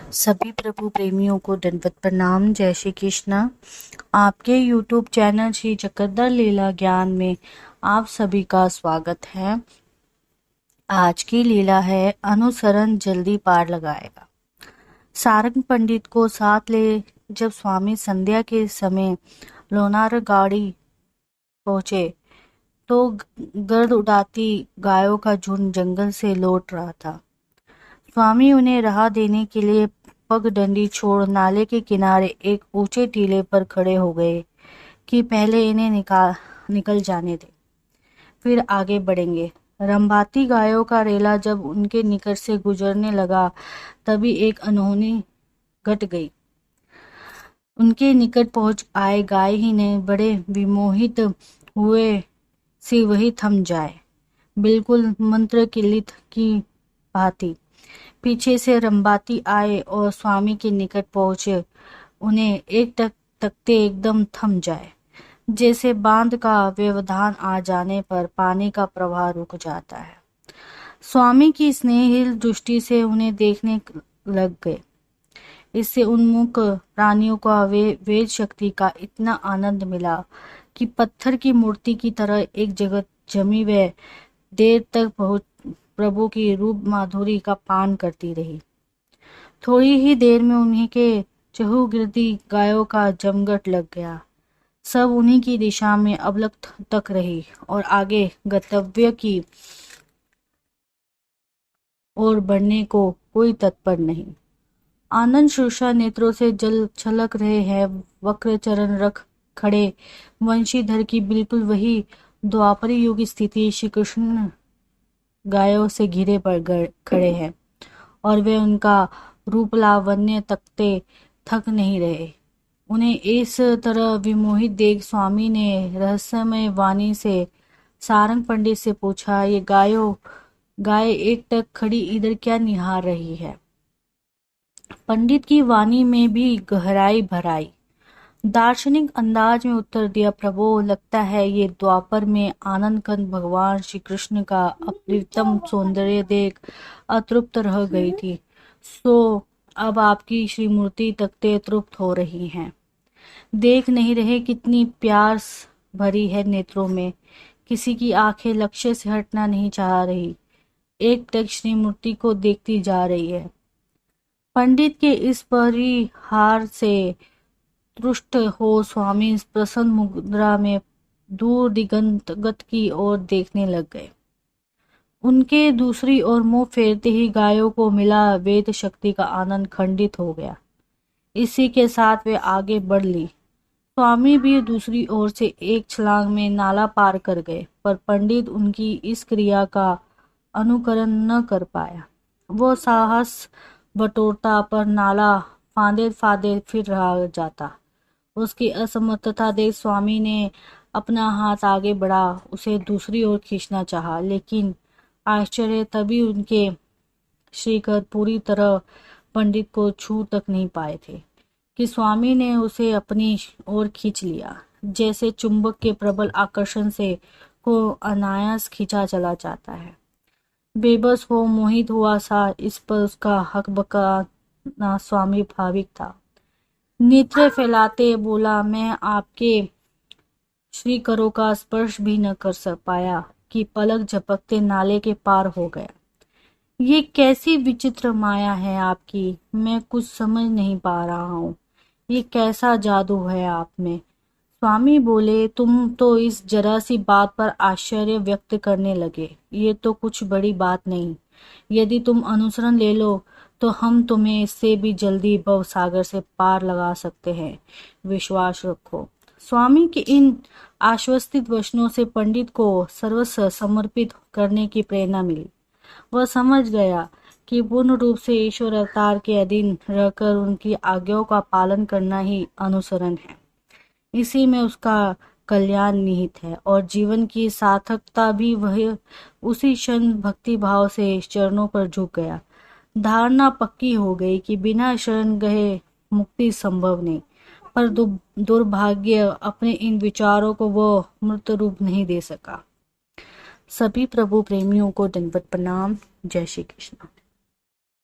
सभी प्रभु प्रेमियों को दंडवत प्रणाम। जय श्री कृष्ण। आपके YouTube चैनल श्री चक्रधर लीला ज्ञान में आप सभी का स्वागत है। आज की लीला है अनुसरण जल्दी पार लगाएगा। सारंग पंडित को साथ ले जब स्वामी संध्या के समय लोनार गाड़ी पहुंचे तो गर्द उड़ाती गायों का झुंड जंगल से लौट रहा था। स्वामी उन्हें राह देने के लिए पगडंडी छोड़ नाले के किनारे एक ऊंचे टीले पर खड़े हो गए कि पहले इन्हें निकल जाने दे, फिर आगे बढ़ेंगे। रंभाती गायों का रेला जब उनके निकट से गुजरने लगा तभी एक अनहोनी घट गई। उनके निकट पहुंच आए गाय ही ने बड़े विमोहित हुए सी वही थम जाए, बिल्कुल मंत्र किलित की भांति। पीछे से रंभाती आए और स्वामी के निकट पहुंचे। उन्हें एक टक तकते एकदम थम जाए, जैसे बांध का व्यवधान आ जाने पर पानी का प्रवाह रुक जाता है। स्वामी की स्नेहिल दृष्टि से उन्हें देखने लग गए। इससे उन्मुख प्राणियों को वेद शक्ति का इतना आनंद मिला कि पत्थर की मूर्ति की तरह एक जगह जमी व देर तक प्रभु की रूप माधुरी का पान करती रही। थोड़ी ही देर में उन्हीं के चहुगिर्दी गायों का जमघट लग गया। सब उन्हीं की दिशा में अबलक तक रही और आगे गंतव्य की ओर बढ़ने को कोई तत्पर नहीं। आनंद शुष्का नेत्रों से जल छलक रहे हैं। वक्र चरण रख खड़े वंशीधर की बिल्कुल वही द्वापरी युग स्थिति। श्री कृष्ण गायों से घिरे पर खड़े हैं और वे उनका रूप लावण्य तकते थक नहीं रहे। उन्हें इस तरह विमोहित देख स्वामी ने रहस्यमय वाणी से सारंग पंडित से पूछा, ये गाय एक टक खड़ी इधर क्या निहार रही है? पंडित की वाणी में भी गहराई भराई दार्शनिक अंदाज में उत्तर दिया, प्रभु लगता है ये द्वापर में आनंद कंद भगवान श्री कृष्ण का अपरितम सौंदर्य देख अतृप्त रह गई थी, सो अब आपकी श्रीमूर्ति तकते तृप्त हो रही हैं। देख नहीं रहे कितनी प्यास भरी है नेत्रों में। किसी की आंखें लक्ष्य से हटना नहीं चाह रही, एक टक श्रीमूर्ति को देखती जा रही है। पंडित के इस परिहार से तुष्ट हो स्वामी प्रसन्न मुद्रा में दूर दिगंत की ओर देखने लग गए। उनके दूसरी ओर मुंह फेरते ही गायों को मिला वेद शक्ति का आनंद खंडित हो गया। इसी के साथ वे आगे बढ़ ली। स्वामी भी दूसरी ओर से एक छलांग में नाला पार कर गए, पर पंडित उनकी इस क्रिया का अनुकरण न कर पाया। वो साहस बटोरता पर नाला फांदे फांदे फिर रह जाता। उसकी असमर्थता देख स्वामी ने अपना हाथ आगे बढ़ा, उसे दूसरी ओर खींचना चाहा, लेकिन आश्चर्य तभी उनके श्रीकर पूरी तरह पंडित को छू तक नहीं पाए थे कि स्वामी ने उसे अपनी ओर खींच लिया, जैसे चुंबक के प्रबल आकर्षण से को अनायास खींचा चला जाता है। बेबस हो मोहित हुआ सा इस पर उसका हकबकाना स्वामी भाविक था। नेत्र फैलाते बोला, मैं आपके श्रीकरों का स्पर्श भी न कर पाया कि पलक झपकते नाले के पार हो गया। ये कैसी विचित्र माया है आपकी, मैं कुछ समझ नहीं पा रहा हूँ। ये कैसा जादू है आप में? स्वामी बोले, तुम तो इस जरा सी बात पर आश्चर्य व्यक्त करने लगे। ये तो कुछ बड़ी बात नहीं। यदि तुम अनुसरण ले लो तो हम तुम्हें इससे भी जल्दी भव सागर से पार लगा सकते हैं। विश्वास रखो। स्वामी के इन आश्वस्तित वचनों से पंडित को सर्वस्व समर्पित करने की प्रेरणा मिली। वह समझ गया कि पूर्ण रूप से ईश्वर अवतार के अधीन रहकर उनकी आज्ञाओं का पालन करना ही अनुसरण है। इसी में उसका कल्याण निहित है और जीवन की सार्थकता भी वह उसी क्षण भक्ति भाव से चरणों पर झुक गया। धारणा पक्की हो गई कि बिना शरण गए मुक्ति संभव नहीं, पर दुर्भाग्य अपने इन विचारों को वो मूर्त रूप नहीं दे सका। सभी प्रभु प्रेमियों को दंडवत प्रणाम। जय श्री कृष्ण।